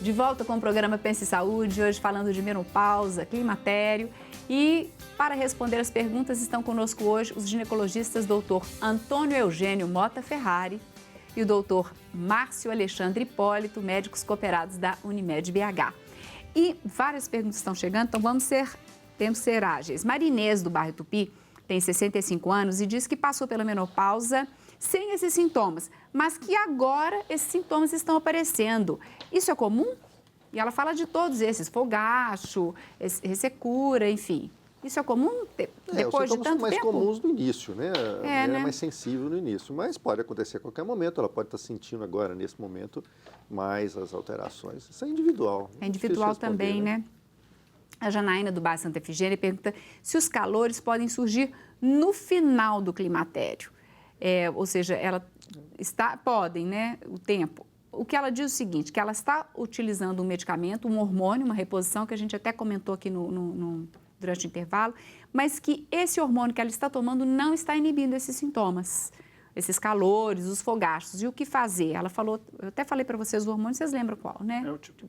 De volta com o programa Pense em Saúde, hoje falando de menopausa, climatério. E para responder as perguntas estão conosco hoje os ginecologistas Dr. Antônio Eugênio Mota Ferrari e o Dr. Márcio Alexandre Hipólito, médicos cooperados da Unimed BH. E várias perguntas estão chegando, então temos que ser ágeis. Marinês, do bairro Tupi, tem 65 anos e diz que passou pela menopausa sem esses sintomas, mas que agora esses sintomas estão aparecendo. Isso é comum? E ela fala de todos esses, fogacho, ressecura, enfim. Isso é comum depois de tanto tempo? Os sintomas são mais comuns no início, né? A mulher né? É mais sensível no início, mas pode acontecer a qualquer momento. Ela pode estar sentindo agora, nesse momento, mais as alterações. Isso é individual. É individual também, né? A Janaína, do bairro Santa Efigênia, pergunta se os calores podem surgir no final do climatério. Ou seja, podem, né? O tempo. O que ela diz é o seguinte, que ela está utilizando um medicamento, um hormônio, uma reposição, que a gente até comentou aqui durante o intervalo, mas que esse hormônio que ela está tomando não está inibindo esses sintomas, esses calores, os fogachos. E o que fazer? Ela falou, eu até falei para vocês o hormônio, vocês lembram qual, né? É o tipo.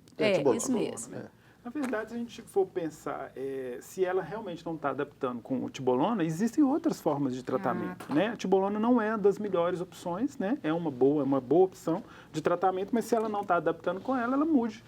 Isso mesmo. Né? Na verdade, se a gente for pensar, se ela realmente não está adaptando com o tibolona, existem outras formas de tratamento, né? A tibolona não é das melhores opções, né? É uma boa opção de tratamento, mas se ela não está adaptando com ela mude.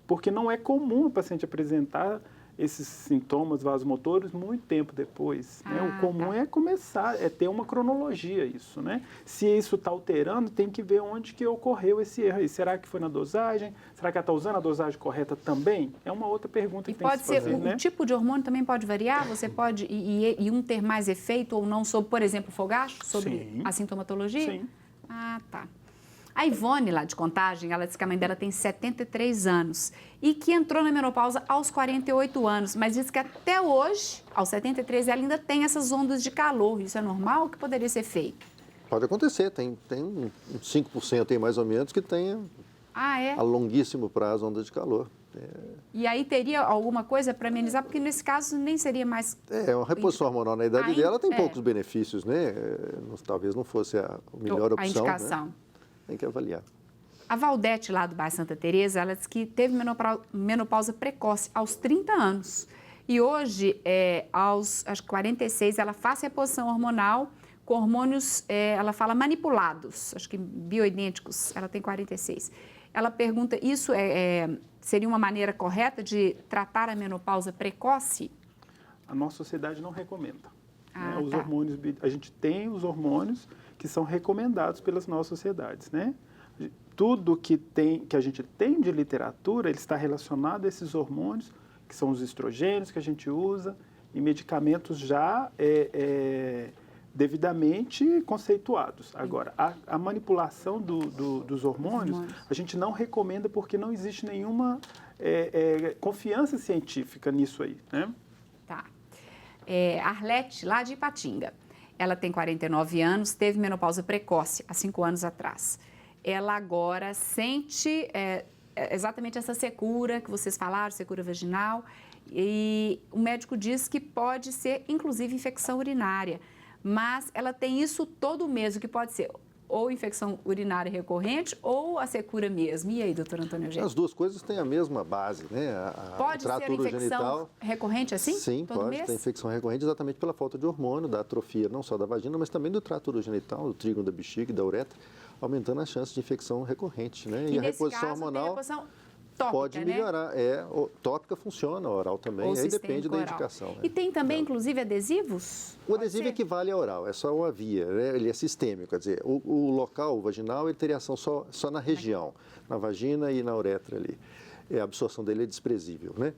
Porque não é comum o paciente apresentar esses sintomas vasomotores muito tempo depois. Né? O comum é começar, ter uma cronologia isso, né? Se isso está alterando, tem que ver onde que ocorreu esse erro. E será que foi na dosagem? Será que ela está usando a dosagem correta também? É uma outra pergunta que tem que se fazer, né? O tipo de hormônio também pode variar? Você pode, e um ter mais efeito ou não sobre, por exemplo, fogacho, sobre a sintomatologia? Sim. Tá. A Ivone, lá de Contagem, ela disse que a mãe dela tem 73 anos e que entrou na menopausa aos 48 anos, mas diz que até hoje, aos 73, ela ainda tem essas ondas de calor. Isso é normal? O que poderia ser feito? Pode acontecer, tem uns 5% aí mais ou menos que tem a longuíssimo prazo onda de calor. E aí teria alguma coisa para amenizar? Porque nesse caso nem seria mais... Uma reposição hormonal na idade dela tem poucos benefícios, né? Talvez não fosse a melhor opção. A indicação. Né? Tem que avaliar. A Valdete, lá do bairro Santa Teresa, ela disse que teve menopausa precoce aos 30 anos. E hoje, aos 46, ela faz reposição hormonal com hormônios, ela fala manipulados, acho que bioidênticos, ela tem 46. Ela pergunta, isso seria uma maneira correta de tratar a menopausa precoce? A nossa sociedade não recomenda. Né? Os hormônios, a gente tem os hormônios que são recomendados pelas nossas sociedades, né? Tudo que a gente tem de literatura, ele está relacionado a esses hormônios, que são os estrogênios que a gente usa, e medicamentos já devidamente conceituados. Agora, a manipulação dos hormônios, a gente não recomenda porque não existe nenhuma confiança científica nisso aí, né? Tá. Arlete, lá de Ipatinga. Ela tem 49 anos, teve menopausa precoce há 5 anos atrás. Ela agora sente exatamente essa secura que vocês falaram, secura vaginal, e o médico diz que pode ser, inclusive, infecção urinária. Mas ela tem isso todo mês, o que pode ser ou infecção urinária recorrente ou a secura mesmo. E aí, doutor Antônio Eugênio? As duas coisas têm a mesma base, né? Pode ser infecção recorrente assim? Sim, todo pode mês? ter infecção recorrente exatamente pela falta de hormônio, da atrofia não só da vagina, mas também do trato urogenital, do trígono da bexiga e da uretra, aumentando a chance de infecção recorrente, né? E a reposição hormonal tópica, pode melhorar. Tópica funciona, oral também, aí depende da indicação. E tem também, inclusive, adesivos? O adesivo equivale a oral, é só uma via, né? Ele é sistêmico, quer dizer, o local, o vaginal, ele teria ação só na região, na vagina e na uretra ali. A absorção dele é desprezível, né?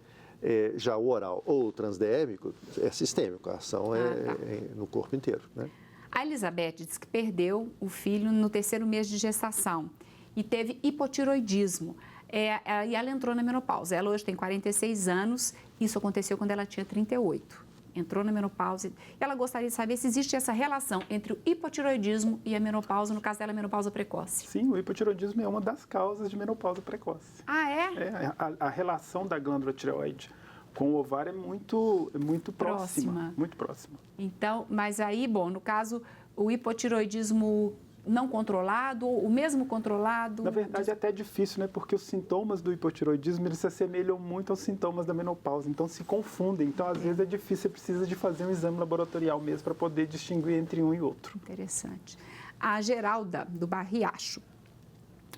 Já o oral ou o transdérmico é sistêmico, a ação é no corpo inteiro, né? A Elizabeth diz que perdeu o filho no 3º mês de gestação e teve hipotiroidismo. E ela entrou na menopausa. Ela hoje tem 46 anos, isso aconteceu quando ela tinha 38. Entrou na menopausa. E ela gostaria de saber se existe essa relação entre o hipotiroidismo e a menopausa, no caso dela, a menopausa precoce. Sim, o hipotiroidismo é uma das causas de menopausa precoce. A relação da glândula tireoide com o ovário é muito próxima. Muito próxima. Então, mas aí, bom, no caso, o hipotiroidismo não controlado ou o mesmo controlado? Na verdade, é até difícil, né? Porque os sintomas do hipotireoidismo, eles se assemelham muito aos sintomas da menopausa, então se confundem. Então, às vezes, é difícil, você precisa de fazer um exame laboratorial mesmo para poder distinguir entre um e outro. Interessante. A Geralda, do Barriacho,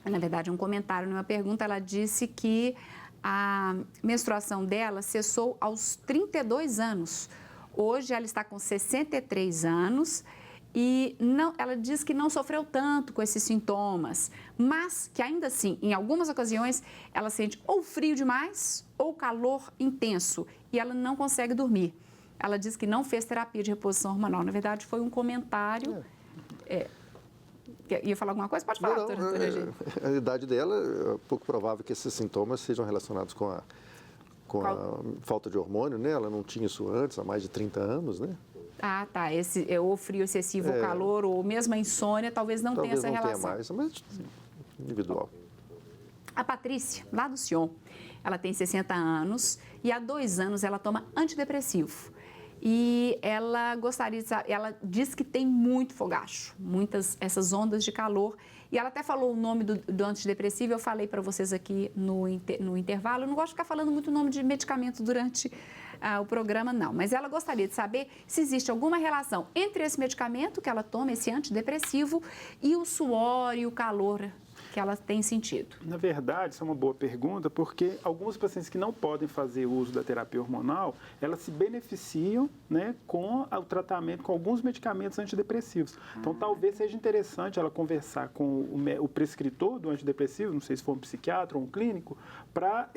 na verdade, um comentário, numa pergunta, ela disse que a menstruação dela cessou aos 32 anos. Hoje, ela está com 63 anos. E ela diz que não sofreu tanto com esses sintomas, mas que ainda assim, em algumas ocasiões, ela sente ou frio demais ou calor intenso e ela não consegue dormir. Ela diz que não fez terapia de reposição hormonal. Na verdade, foi um comentário. Ia falar alguma coisa? Pode falar, doutora Antônia. A idade dela, é pouco provável que esses sintomas sejam relacionados com a falta de hormônio, né? Ela não tinha isso antes, há mais de 30 anos, né? Ah, tá. Ou frio excessivo, ou calor, ou mesmo a insônia, talvez não tenha essa relação. Talvez não tenha mais, mas individual. A Patrícia, lá do Sion, ela tem 60 anos e há 2 anos ela toma antidepressivo. E ela gostaria de saber, ela diz que tem muito fogacho, muitas essas ondas de calor. E ela até falou o nome do antidepressivo, eu falei para vocês aqui no intervalo. Eu não gosto de ficar falando muito o nome de medicamento durante o programa, não. Mas ela gostaria de saber se existe alguma relação entre esse medicamento que ela toma, esse antidepressivo, e o suor e o calor que ela tem sentido. Na verdade, isso é uma boa pergunta, porque alguns pacientes que não podem fazer uso da terapia hormonal, elas se beneficiam, né, com o tratamento com alguns medicamentos antidepressivos. Então, talvez seja interessante ela conversar com o prescritor do antidepressivo, não sei se for um psiquiatra ou um clínico, para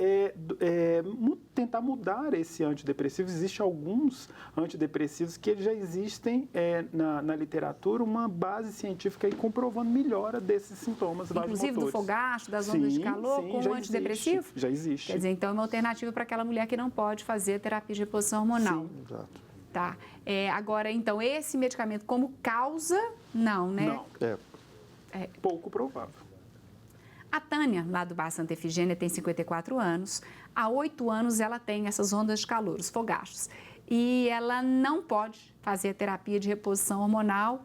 tentar mudar esse antidepressivo. Existem alguns antidepressivos que já existem na literatura uma base científica aí comprovando melhora desses sintomas inclusive do fogacho, das ondas de calor, com o antidepressivo? Já existe. Quer dizer, então é uma alternativa para aquela mulher que não pode fazer terapia de reposição hormonal. Sim, exato. Tá. Agora, então, esse medicamento como causa, não, né? Não. É pouco provável. A Tânia, lá do Bar Santa Efigênia, tem 54 anos. Há 8 anos ela tem essas ondas de calor, os fogachos. E ela não pode fazer terapia de reposição hormonal.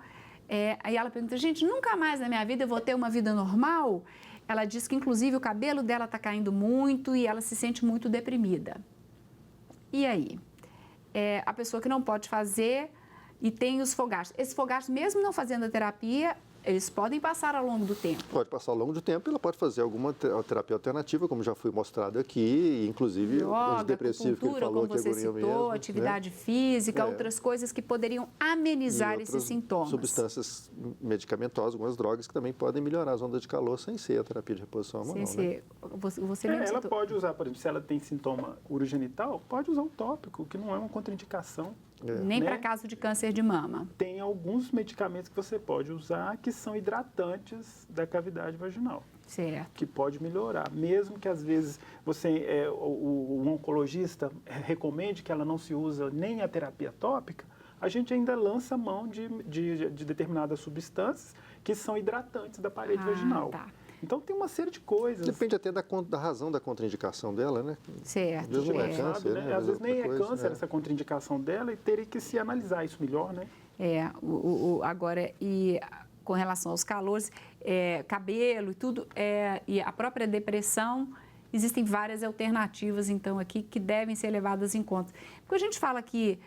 Aí ela pergunta, gente, nunca mais na minha vida eu vou ter uma vida normal? Ela diz que, inclusive, o cabelo dela está caindo muito e ela se sente muito deprimida. E aí? A pessoa que não pode fazer e tem os fogachos. Esses fogachos, mesmo não fazendo a terapia, eles podem passar ao longo do tempo. Pode passar ao longo do tempo e ela pode fazer alguma terapia alternativa, como já foi mostrado aqui, inclusive o antidepressivo que ele falou, como você citou, mesmo, atividade física, outras coisas que poderiam amenizar esses sintomas. Substâncias medicamentosas, algumas drogas que também podem melhorar as ondas de calor sem ser a terapia de reposição hormonal. Ela pode usar, por exemplo, se ela tem sintoma urogenital, pode usar um tópico, que não é uma contraindicação. Nem para caso de câncer de mama. Tem alguns medicamentos que você pode usar que são hidratantes da cavidade vaginal. Certo. Que pode melhorar. Mesmo que às vezes o oncologista recomende que ela não se usa nem a terapia tópica, a gente ainda lança mão de determinadas substâncias que são hidratantes da parede vaginal. Tá. Então, tem uma série de coisas. Depende até da razão da contraindicação dela, né? Certo. Às vezes não é câncer, né? Às vezes nem é câncer essa contraindicação dela e teria que se analisar isso melhor, né? Agora, e com relação aos calores, cabelo e tudo, e a própria depressão, existem várias alternativas, então, aqui que devem ser levadas em conta. Porque a gente fala que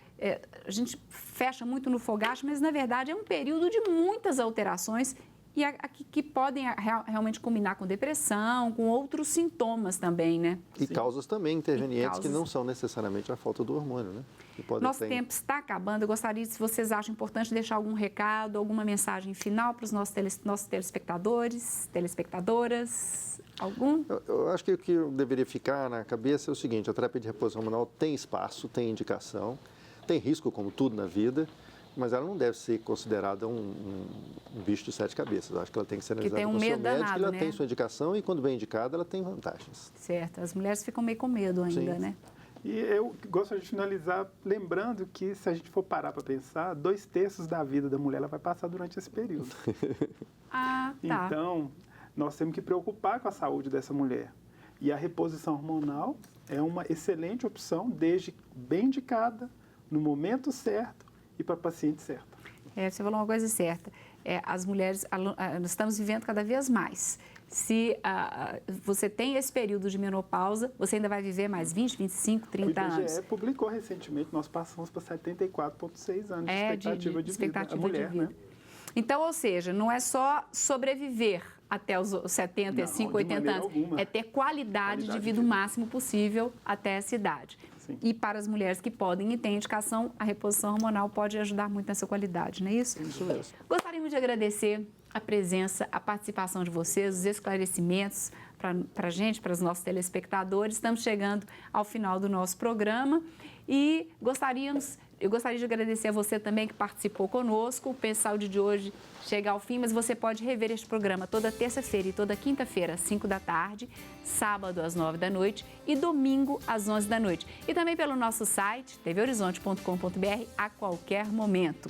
a gente fecha muito no fogacho, mas, na verdade, é um período de muitas alterações e que podem realmente combinar com depressão, com outros sintomas também, né? E causas também intervenientes que não são necessariamente a falta do hormônio, né? Nosso tempo está acabando. Eu gostaria, se vocês acham importante, deixar algum recado, alguma mensagem final para os nossos telespectadores, telespectadoras, algum? Eu acho que o que deveria ficar na cabeça é o seguinte, a terapia de reposição hormonal tem espaço, tem indicação, tem risco, como tudo na vida, mas ela não deve ser considerada um bicho de 7 cabeças. Eu acho que ela tem que ser analisada com o seu médico, ela tem sua indicação e quando bem indicada, ela tem vantagens. Certo, as mulheres ficam meio com medo ainda, né? E eu gosto de finalizar lembrando que, se a gente for parar para pensar, 2/3 da vida da mulher ela vai passar durante esse período. Tá. Então, nós temos que preocupar com a saúde dessa mulher. E a reposição hormonal é uma excelente opção, desde bem indicada, no momento certo, e para a paciente certa. Você falou uma coisa certa. as mulheres, nós estamos vivendo cada vez mais. Se você tem esse período de menopausa, você ainda vai viver mais 20, 25, 30 anos. O IBGE publicou recentemente, nós passamos para 74,6 anos de expectativa de vida. Mulher, né? Então, ou seja, não é só sobreviver até os 75, 80 anos, é ter qualidade de vida o máximo possível até essa idade. Sim. E para as mulheres que podem e têm indicação, a reposição hormonal pode ajudar muito nessa qualidade, não é isso? Isso mesmo. Gostaríamos de agradecer a presença, a participação de vocês, os esclarecimentos para a gente, para os nossos telespectadores. Estamos chegando ao final do nosso programa e eu gostaria de agradecer a você também que participou conosco. O Pense Saúde de hoje chega ao fim, mas você pode rever este programa toda terça-feira e toda quinta-feira, às 5 da tarde, sábado às 9 da noite e domingo às 11 da noite. E também pelo nosso site, tvhorizonte.com.br, a qualquer momento.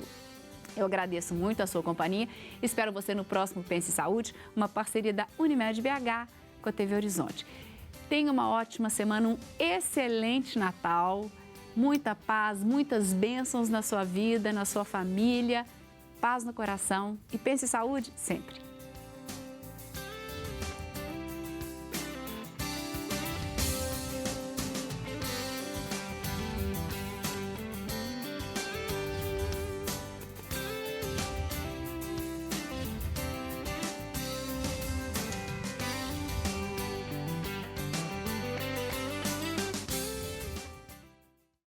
Eu agradeço muito a sua companhia. Espero você no próximo Pense Saúde, uma parceria da Unimed BH com a TV Horizonte. Tenha uma ótima semana, um excelente Natal, muita paz, muitas bênçãos na sua vida, na sua família, paz no coração e pense saúde sempre.